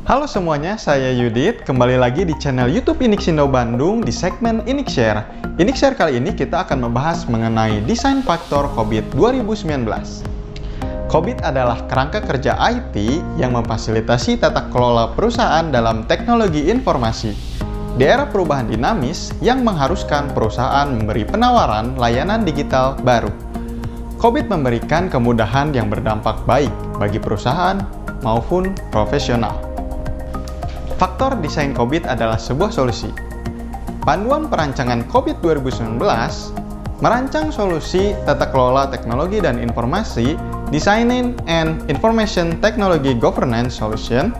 Halo semuanya, saya Yudit. Kembali lagi di channel YouTube Inixindo Bandung di segmen Inixshare. Inixshare kali ini kita akan membahas mengenai desain faktor COBIT 2019. COBIT adalah kerangka kerja IT yang memfasilitasi tata kelola perusahaan dalam teknologi informasi. Di era perubahan dinamis yang mengharuskan perusahaan memberi penawaran layanan digital baru. COBIT memberikan kemudahan yang berdampak baik bagi perusahaan maupun profesional. Faktor desain COBIT adalah sebuah solusi. Panduan perancangan COBIT 2019 merancang solusi tata kelola teknologi dan informasi, Designing and Information Technology Governance Solution,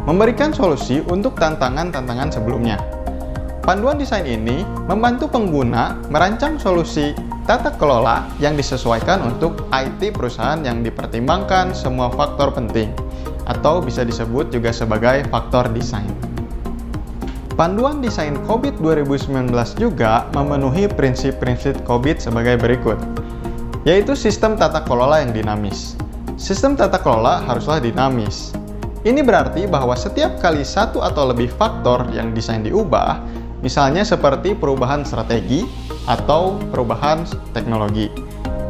memberikan solusi untuk tantangan-tantangan sebelumnya. Panduan desain ini membantu pengguna merancang solusi tata kelola yang disesuaikan untuk IT perusahaan yang dipertimbangkan semua faktor penting, atau bisa disebut juga sebagai faktor desain. Panduan desain COBIT 2019 juga memenuhi prinsip-prinsip COBIT sebagai berikut, yaitu sistem tata kelola yang dinamis. Sistem tata kelola haruslah dinamis. Ini berarti bahwa setiap kali satu atau lebih faktor yang desain diubah, misalnya seperti perubahan strategi atau perubahan teknologi.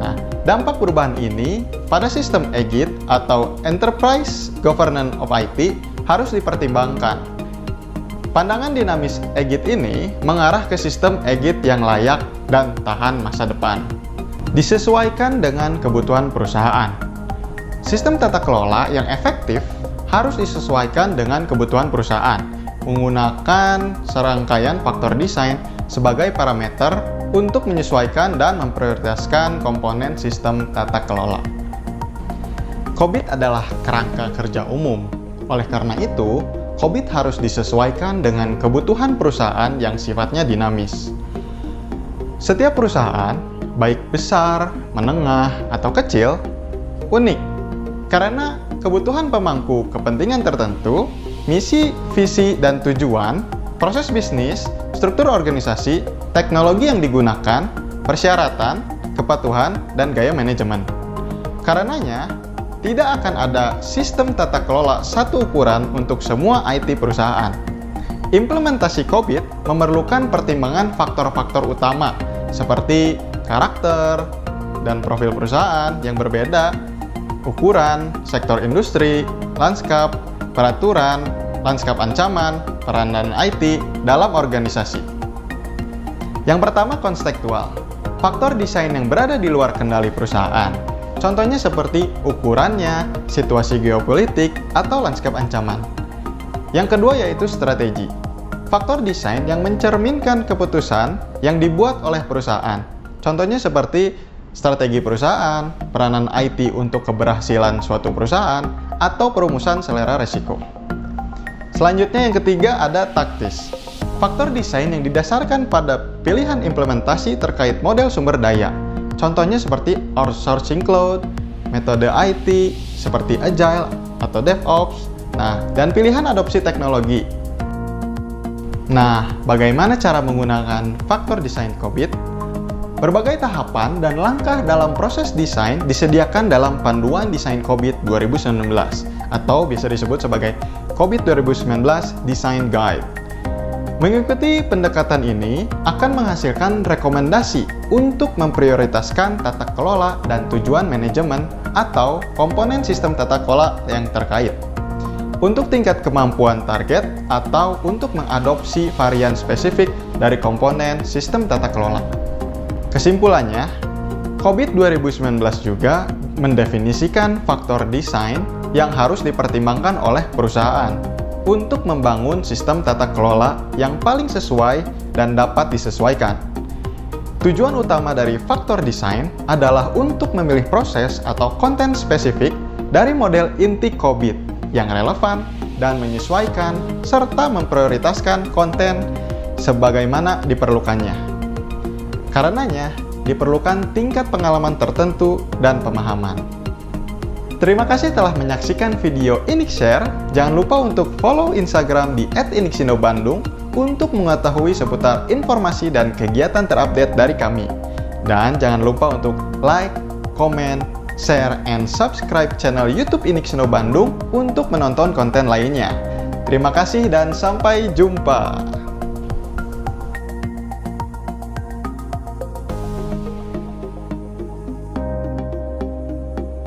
Nah, dampak perubahan ini pada sistem EGIT atau Enterprise Governance of IT harus dipertimbangkan. Pandangan dinamis EGIT ini mengarah ke sistem EGIT yang layak dan tahan masa depan. Disesuaikan dengan kebutuhan perusahaan. Sistem tata kelola yang efektif harus disesuaikan dengan kebutuhan perusahaan, menggunakan serangkaian faktor desain sebagai parameter untuk menyesuaikan dan memprioritaskan komponen sistem tata kelola. COBIT adalah kerangka kerja umum. Oleh karena itu, COBIT harus disesuaikan dengan kebutuhan perusahaan yang sifatnya dinamis. Setiap perusahaan, baik besar, menengah, atau kecil, unik karena kebutuhan pemangku kepentingan tertentu, misi, visi, dan tujuan, proses bisnis, struktur organisasi, teknologi yang digunakan, persyaratan, kepatuhan, dan gaya manajemen. Karenanya, tidak akan ada sistem tata kelola satu ukuran untuk semua IT perusahaan. Implementasi COBIT memerlukan pertimbangan faktor-faktor utama seperti karakter dan profil perusahaan yang berbeda, ukuran, sektor industri, lanskap, peraturan, lanskap ancaman, peranan IT dalam organisasi. Yang pertama, konstekstual. Faktor desain yang berada di luar kendali perusahaan. Contohnya seperti ukurannya, situasi geopolitik, atau lanskap ancaman. Yang kedua yaitu strategi. Faktor desain yang mencerminkan keputusan yang dibuat oleh perusahaan. Contohnya seperti strategi perusahaan, peranan IT untuk keberhasilan suatu perusahaan, atau perumusan selera risiko. Selanjutnya yang ketiga ada taktis. Faktor desain yang didasarkan pada pilihan implementasi terkait model sumber daya. Contohnya seperti outsourcing cloud, metode IT seperti Agile atau DevOps, dan pilihan adopsi teknologi. Nah, bagaimana cara menggunakan faktor desain COBIT? Berbagai tahapan dan langkah dalam proses desain disediakan dalam Panduan Desain COBIT 2019 atau bisa disebut sebagai COBIT 2019 Design Guide. Mengikuti pendekatan ini akan menghasilkan rekomendasi untuk memprioritaskan tata kelola dan tujuan manajemen atau komponen sistem tata kelola yang terkait. Untuk tingkat kemampuan target atau untuk mengadopsi varian spesifik dari komponen sistem tata kelola. Kesimpulannya, COBIT 2019 juga mendefinisikan faktor desain yang harus dipertimbangkan oleh perusahaan untuk membangun sistem tata kelola yang paling sesuai dan dapat disesuaikan. Tujuan utama dari faktor desain adalah untuk memilih proses atau konten spesifik dari model inti COBIT yang relevan dan menyesuaikan serta memprioritaskan konten sebagaimana diperlukannya. Karenanya, diperlukan tingkat pengalaman tertentu dan pemahaman. Terima kasih telah menyaksikan video Inixshare. Jangan lupa untuk follow Instagram di @inixindobandung untuk mengetahui seputar informasi dan kegiatan terupdate dari kami. Dan jangan lupa untuk like, komen, share, and subscribe channel YouTube Iniksino Bandung untuk menonton konten lainnya. Terima kasih dan sampai jumpa.